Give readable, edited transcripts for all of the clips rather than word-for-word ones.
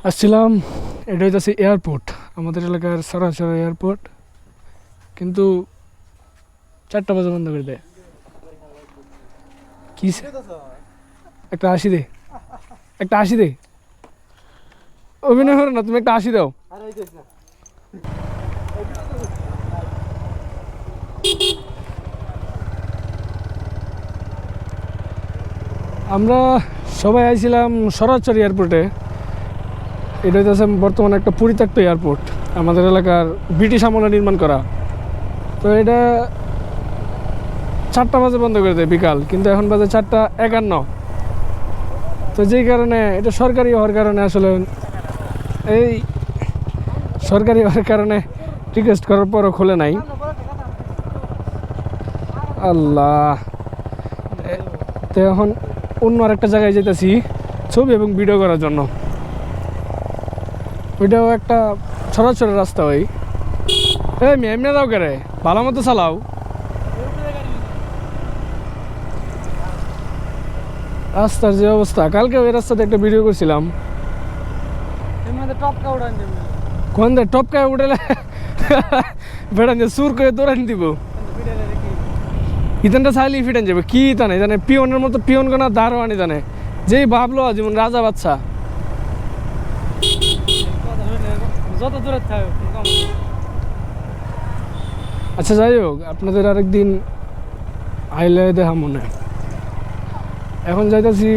আসছিলাম। এটা হইতেছে এয়ারপোর্ট, আমাদের এলাকার সরাসরি এয়ারপোর্ট, কিন্তু 4টা বাজে বন্ধ করে দেয়। কি একটা 80 দে, একটা 80 দে। অভিনয় করো না, তুমি একটা 80 দাও। আমরা সবাই আইছিলাম সরাসরি এয়ারপোর্টে। এটা হচ্ছে বর্তমানে একটা পরিত্যক্ত এয়ারপোর্ট, আমাদের এলাকার ব্রিটিশ আমলে নির্মাণ করা। তো এটা 4টা বাজে বন্ধ করে দেয় বিকাল, কিন্তু এখন বাজে 4:51। তো যেই কারণে এটা সরকারি হওয়ার কারণে আসলে এই সরকারি হওয়ার কারণে রিকোয়েস্ট করার পরও খোলে নাই। আল্লাহ, তো এখন অন্য আরেকটা জায়গায় যেতেছি ছবি এবং ভিডিও করার জন্য। ওইটাও একটা সরাসরি রাস্তা। ওই এমনি যাও কে রে, ভালো মতো চালাও। রাস্তার যে অবস্থা, কালকে ওই রাস্তাতে একটা ভিডিও করছিলাম। কোন দে টপকায় উঠেলে বেড়ান যে সুর করে দৌড়ান দিব। ইতানটা চাইলেই ফিটান যাবে কি জানে জানে পিয়নের মতো, পিয়ন কোনা দারোয়ানি জানে, যেই ভাবলো যেমন রাজা বাচ্চা। যত দূরে থাকে। আচ্ছা যাই হোক, আপনাদের আরেকদিন আইলে দেখা মনে। এখন যাইতেছি,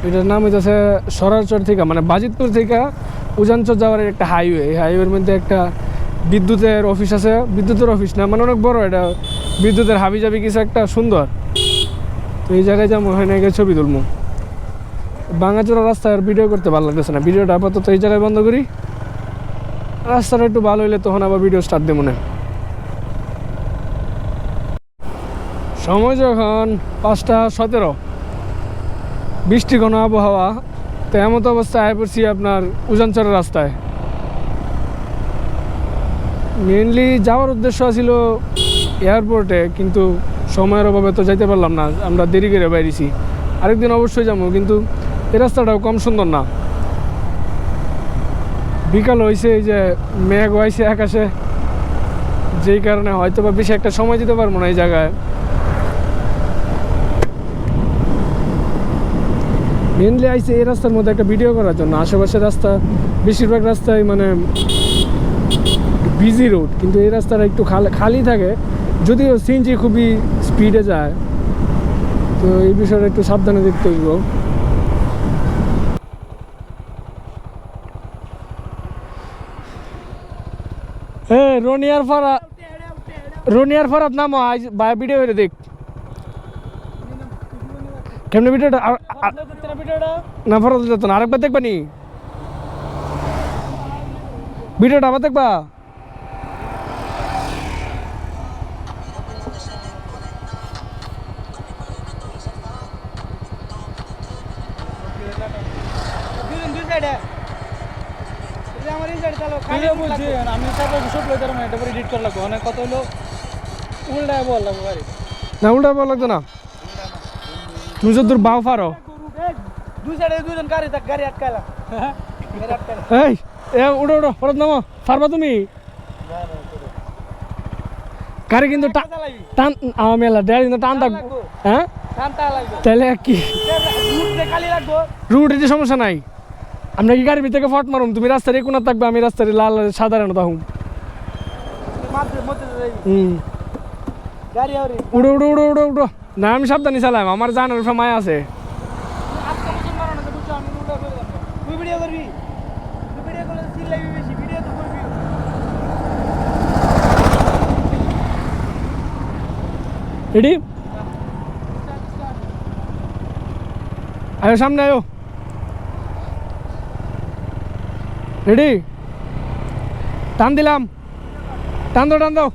এটার নাম হইতেছে সরারচর থেকে, মানে বাজিতপুর থেকে উজানচর যাওয়ার একটা হাইওয়ে। এই হাইওয়ের মধ্যে একটা বিদ্যুতের অফিস আছে। বিদ্যুতের অফিস না, মানে অনেক বড়, এটা বিদ্যুতের হাবি জাবি কিছু একটা সুন্দর। তো এই জায়গায় যাবো, হয় না ছবি তুলবো। ভাঙাচোরা রাস্তায় ভিডিও করতে ভালো লাগতেছে না, ভিডিওটা আপাতত এই জায়গায় বন্ধ করি। রাস্তাটা একটু ভালো হইলে তখন আবার ভিডিও স্টার্ট দেবো না। সময় যখন 5:17, বৃষ্টি ঘন আবহাওয়া। তো এমতো অবস্থায় আয় পড়ছি আপনার উজানচরের রাস্তায়। মেনলি যাওয়ার উদ্দেশ্য ছিল এয়ারপোর্টে, কিন্তু সময়ের অভাবে তো যাইতে পারলাম না, আমরা দেরি করে বাইরেছি। আরেকদিন অবশ্যই যাবো, কিন্তু এই রাস্তাটাও কম সুন্দর না। বিকাল হয়েছে, এই যে মেঘ হয়েছে আকাশে, যেই কারণে হয়তো বা বেশি একটা সময় দিতে পারবো না এই জায়গায়। মেনলি আইসে এই রাস্তার মধ্যে একটা ভিডিও করার জন্য। আশেপাশের রাস্তা, বেশিরভাগ রাস্তায় মানে বিজি রোড, কিন্তু এই রাস্তাটা একটু খালি থাকে, যদিও সিএনজি খুবই স্পিডে যায়। তো এই বিষয়টা একটু সাবধানে দেখতে হইব। হ্যাঁ, রনিয়ার ফরাত নামো আজ ভিডিও করে দেখ কেমনে ভিডিওটা। না ফরাত যেত না, আরেকবার দেখবা নি ভিডিওটা, আবার দেখবা। আমি সব লইতে পারবো, এটা পরে এডিট করা লাগবে। অনেক কত হলো উল্টায় বল লাগবে গাড়ি না, উল্টা ভালো লাগতো না। তুমি যদি দূর বাও পারো। দুই সাইডে দুজন গাড়ি আটকাইলা। এই উঠো উঠো, ফরাত নামো, পারবা তুমি। গাড়ি কিন্তু টান মেলা ডেয়ার কিন্তু টান থাকবো। হ্যাঁ, তাহলে কি রুট এটি সমস্যা নাই। আমরা কি গাড়ির ভিতরে ফট মারুম, তুমি রাস্তার কোনা থাকবে, আমি রাস্তার লাল সাধারণ থাকুম। উড়ো উড়ো উড়ো উড়ো উড়ো। না, আমি সাবধানে চালাম, আমার জানার সময় আছে। রেডি, আয়ো সামনে আয়ো। রেডি, টান দিলাম, টান দাও টান দাও।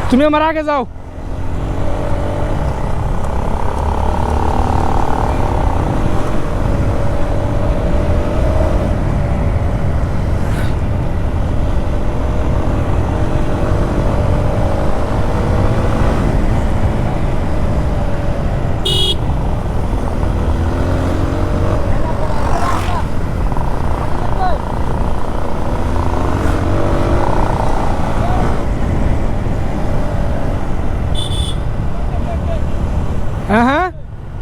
তুমি আমার আগে যাও।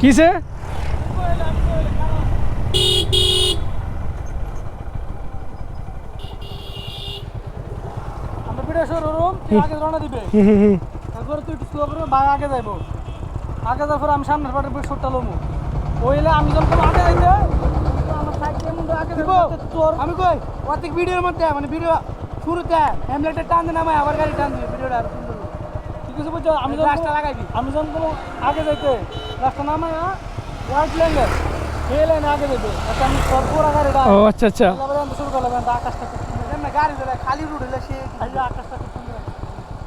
কিসে আমরা ভিডিও শুরু করুম তুই আগে রওনা দিবে তারপরে তুই একটু স্লো করে ভাই আগে যাইবো আগে যাওয়ার পরে আমি সামনের পাটের বই শটটা লমু ওইলে আমি যখন আগে যাইতে আমার সাইড দিয়ে মুন্ডু আগে যাবো তোর আমি কই প্রত্যেক ভিডিওর মধ্যে মানে ভিডিও শুরুতে হ্যামলেটের টান দিন আমি আবার গাড়ি টান দিই ভিডিওটা আর সুন্দর হবে। ঠিক আছে বুঝছো আমি রাস্তা লাগাইবি আমি যখন কোনো আগে যাইতে রাস্তা নামায় হোয়াইট ল্যাঙ্গের এই লাইনে আগে যাইবে আচ্ছা আমি সরপুর গাড়িটা ও আচ্ছা আচ্ছা তারপরে আমি শুরু করলাম আকাশটা খুব সুন্দর এমনি গাড়ি দিলে খালি রোড হলে সে আকাশটা খুব সুন্দর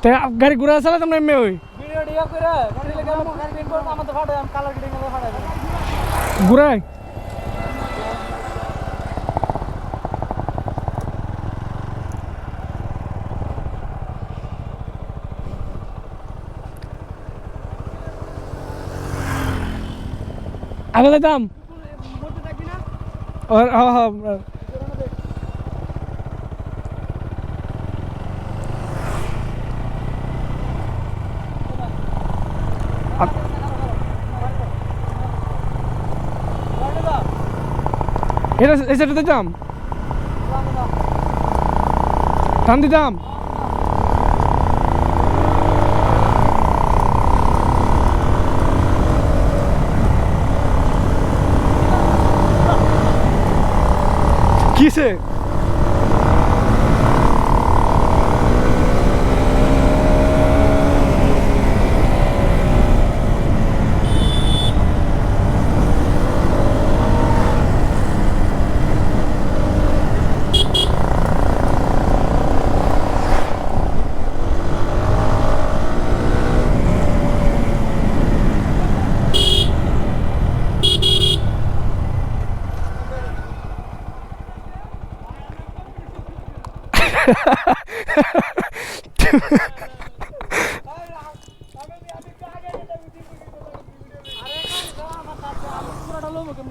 তা গাড়ি ঘুরে আসলে তোমরা এমনি ওই ভিডিও ডিয়া করে গাড়ি লেগে গাড়ি পেন করতে আমাদের ফাটে আমি কালার গিডিং করে ফাটাই দেব ঘুরাই আগে যেতাম মধ্যে থাকবি না আর হ্যাঁ হ্যাঁ এটা এই সাইডে দিতাম টান দিতাম কিসে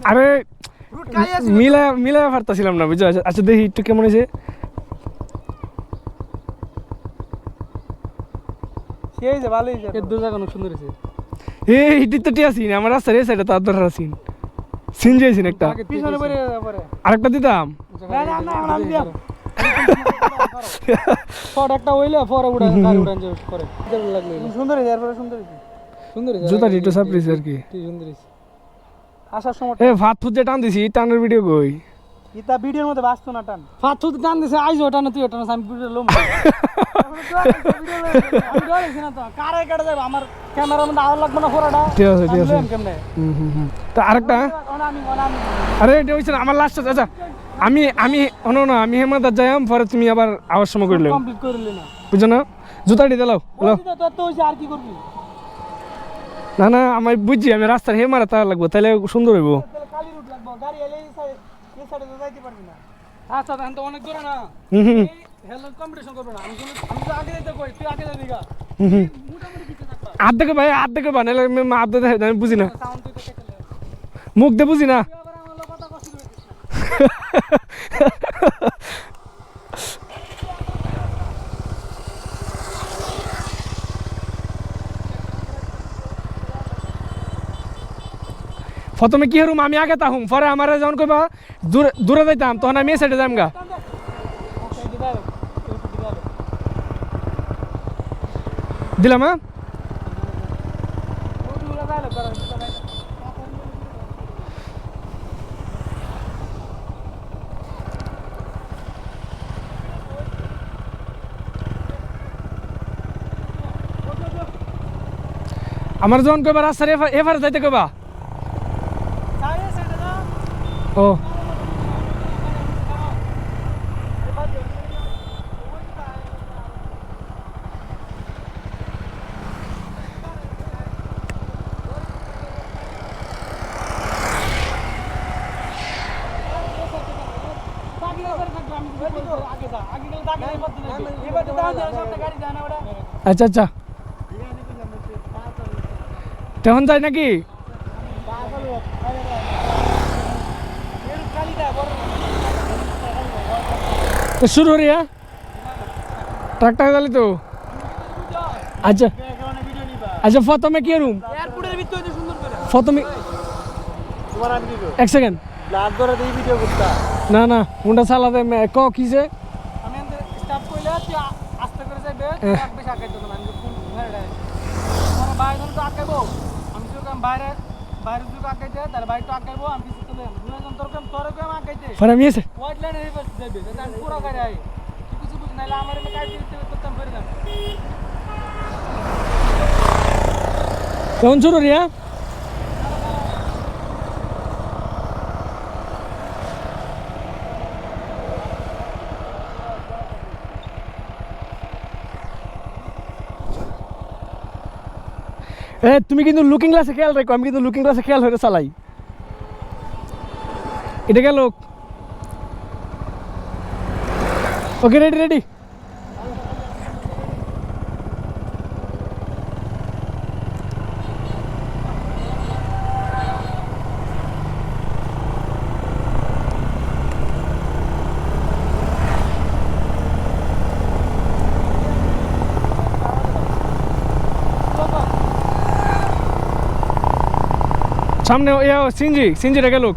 আরে মিলা পারতাছিলাম না বুঝছো আচ্ছা দেখি একটু কেমন হয়েছে সেই যে ভালোই যে এর দু জায়গা অনেক সুন্দর হয়েছে এই হিটি তো টিয়া সিন আমার রাস্তার এই সাইডে তার দরকার সিন সিন যাইছিন একটা পিছনে পরে পরে আরেকটা দিতাম না না না আমি দিলাম ফট একটা হইলে পরে উড়া গাড়ি উড়ান যে করে লাগলো সুন্দর হয়েছে এরপরে সুন্দর হয়েছে সুন্দর হয়েছে জুতা একটু সারপ্রাইজ আর কি সুন্দর হয়েছে আসার সময় এ ভাত ফুট যে টান দিছি টানের ভিডিও কই ইতা ভিডিওর মধ্যে বাস্তু না টান ফাত তুই টান দিছে আইজ ওটা না তুই ওটা না আমি ভিডিও লম আমি ডরেছি না তো কারে কাটে যাবে আমার ক্যামেরার মধ্যে আওয়াজ লাগবে না ফোরাটা ঠিক আছে ঠিক আছে কেমনে তা আরেকটা আমি আরে এটা হইছে না, আমার লাস্ট আচ্ছা আমি অন না আমি হেমাদার যাইম পরে তুমি আবার আওয়াজ সময় করলে কমপ্লিট করলি না বুঝছো না জুতাটি দিলাও হ্যালো তোর তো হইছে আর কি করবি না না আমি বুঝছি আমি রাস্তার হেমারা তার লাগবো তাহলে সুন্দর হইব তাহলে খালি রুট লাগবে গাড়ি এলে এই সাইডে তো যাইতে পারবি না আচ্ছা এখন তো অনেক দূরে না হুম হেলথ কম্পিটিশন করবে না আমি তো আগে যাইতে কই তুই আগে যাবি গা মোটামুটি পিছে থাকবা আধ দেখে বা নাহলে আধ দেখে আমি বুঝি না সাউন্ড তুই তো কেটে মুখ দিয়ে বুঝি না তুই আবার আমার লোক কথা কষ্ট করছিস প্রথমে কি হরুম আমি আগে তাহুম পরে আমার যখন কইবা দূরে যাইতাম তখন আমি এই সাইডে যাইম গা দিলাম হ্যাঁ আমার যখন কইবা রাস্তার এফারে যাইতে কইবা ও আচ্ছা আচ্ছা তখন যাই নাকি তো শুরু করি হ্যাঁ ট্রাকটা গেলি তো আচ্ছা আচ্ছা প্রথমে কি রুম প্রথমে তোমার আমি দিব এক সেকেন্ড ব্লাড ধরে দেই ভিডিও করতা না না কোনটা চালাতে ক কিছে আমি এন্ড স্টপ কইলে তুই আস্তে করে যাইবে এক বেশি আগাইতো না আমি ফুল হেডে আমার বাইরে তো আগাইবো আমি যদি বাইরে বাইরে যদি আগাইতে তার বাইরে তো আগাইবো আমি কিছু তুলে দুজন তোর কেম আগাইতে ফর আমি এসে হোয়াইট লাইন এই বাস যাবে তাতে আমি পুরো গাড়ি আই কি কিছু বুঝ নাইলে আমার এনে কাজ দিতে করতাম ফেরে না কেমন ছোট রিয়া তুমি কিন্তু লুকিং গ্লাসে খেয়াল রাখো আমি কিন্তু লুকিং গ্লাসে খেয়াল হয়ে চালাই এটা গেল ওকে রেডি রেডি সামনে সিনজি রেখে লোক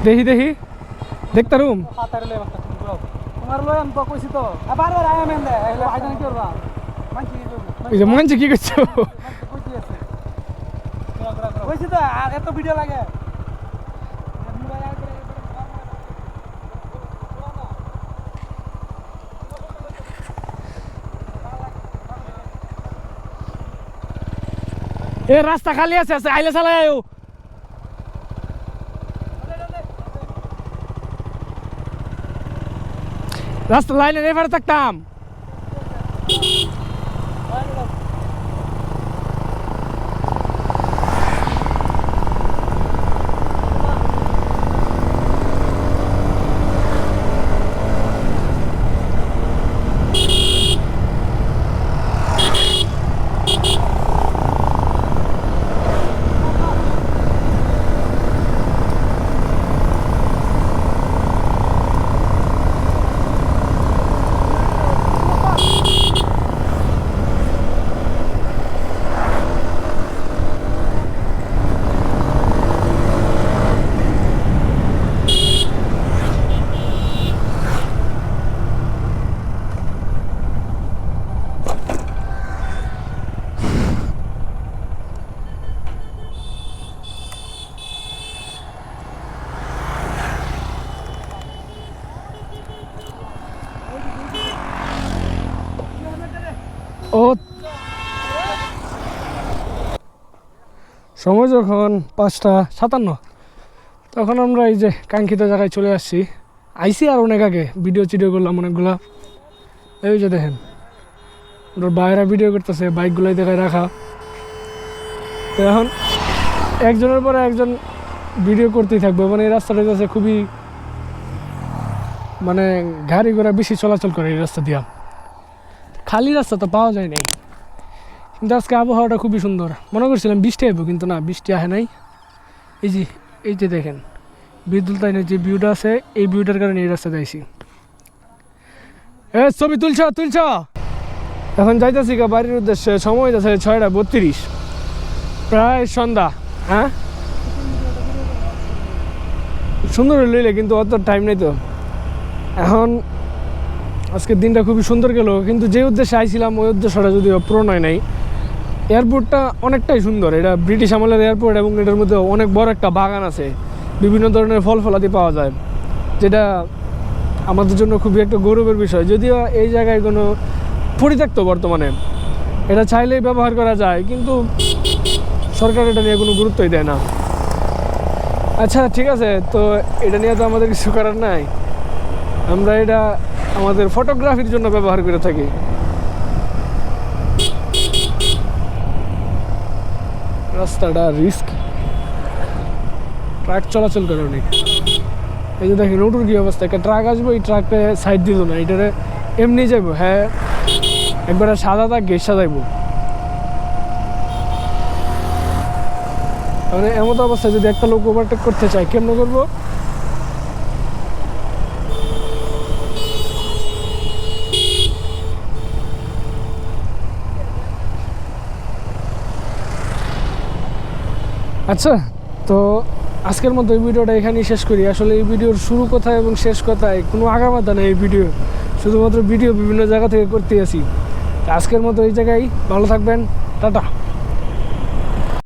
দেখি দেখি দেখতে রুম হাতারে লই বাক্তা তুমি পুরো তোমার লই আমি তো কইছি তো বারবার আয়া মেন দে এলে আইজন কি করবা মানছি কি করব এই যে মঞ্চে কি করছো কইছি আছে কইছি তো আর এত ভিডিও লাগে এ রাস্তা খালি আছে আইলে চালাই আয়ো রাস্তা লাইনের এবারে থাকতাম ও সময় যখন 5:57 তখন আমরা এই যে কাঙ্ক্ষিত জায়গায় চলে আসছি আইসি আর অনেক আগে ভিডিও করলাম অনেকগুলা এই যে দেখেন ওর বাইরে ভিডিও করতেছে বাইকগুলোই দেখায় রাখা তো এখন একজনের পরে একজন ভিডিও করতেই থাকবে মানে এই রাস্তাটা কাছে খুবই মানে গাড়ি ঘোড়া বেশি চলাচল করে এই রাস্তা দিয়া খালি রাস্তা তো পাওয়া যায় নাই কিন্তু আজকে আবহাওয়াটা খুবই সুন্দর মনে করছিলাম বৃষ্টি আসবো কিন্তু না বৃষ্টি আসে নাই এই যে দেখেন বিদ্যুৎ লাইনের যে ভিউটা আছে এই ভিউটার কারণে এই রাস্তাতে আইছি ছবি তুলছ এখন যাইতেছি গা বাড়ির উদ্দেশ্যে সময় যাচ্ছে 6:32 প্রায় সন্ধ্যা হ্যাঁ সুন্দর লইলে কিন্তু অত টাইম নেই তো এখন আজকের দিনটা খুবই সুন্দর গেল কিন্তু যে উদ্দেশ্যে আইছিলাম ওই উদ্দেশ্যটা যদিও পূরণ হয় নাই এয়ারপোর্টটা অনেকটাই সুন্দর এটা ব্রিটিশ আমলের এয়ারপোর্ট এবং এটার মধ্যে অনেক বড় একটা বাগান আছে বিভিন্ন ধরনের ফল ফলাদি পাওয়া যায় যেটা আমাদের জন্য খুবই একটা গৌরবের বিষয় যদিও এই জায়গায় কোনো পরিত্যক্ত বর্তমানে এটা চাইলেই ব্যবহার করা যায় কিন্তু সরকার এটা নিয়ে কোনো গুরুত্বই দেয় না আচ্ছা ঠিক আছে তো এটা নিয়ে তো আমাদের কিছু করার নাই আমরা এটা আমাদের ফটোগ্রাফির জন্য ব্যবহার করে থাকি। রাস্তাটা রিস্ক, ট্রাক চলাচল করে অনেক। এই যে দেখেন রোডের কি অবস্থা, একটা ট্রাক আসবো, এই ট্রাকটা সাইড দিত না, এটারে এমনি যাইবো। হ্যাঁ একবারে সাদা দাগ ঘের সাজাইবো। মানে এমন অবস্থায় যদি একটা লোক ওভারটেক করতে চায় কেমন করবো? আচ্ছা, তো আজকের মতো এই ভিডিওটা এখানেই শেষ করি। আসলে এই ভিডিওর শুরু কোথায় এবং শেষ কোথায় কোনো আগামাথা নেই। এই ভিডিও শুধুমাত্র ভিডিও বিভিন্ন জায়গা থেকে করতে আসি। আজকের মতো এই জায়গায় ভালো থাকবেন, টাটা।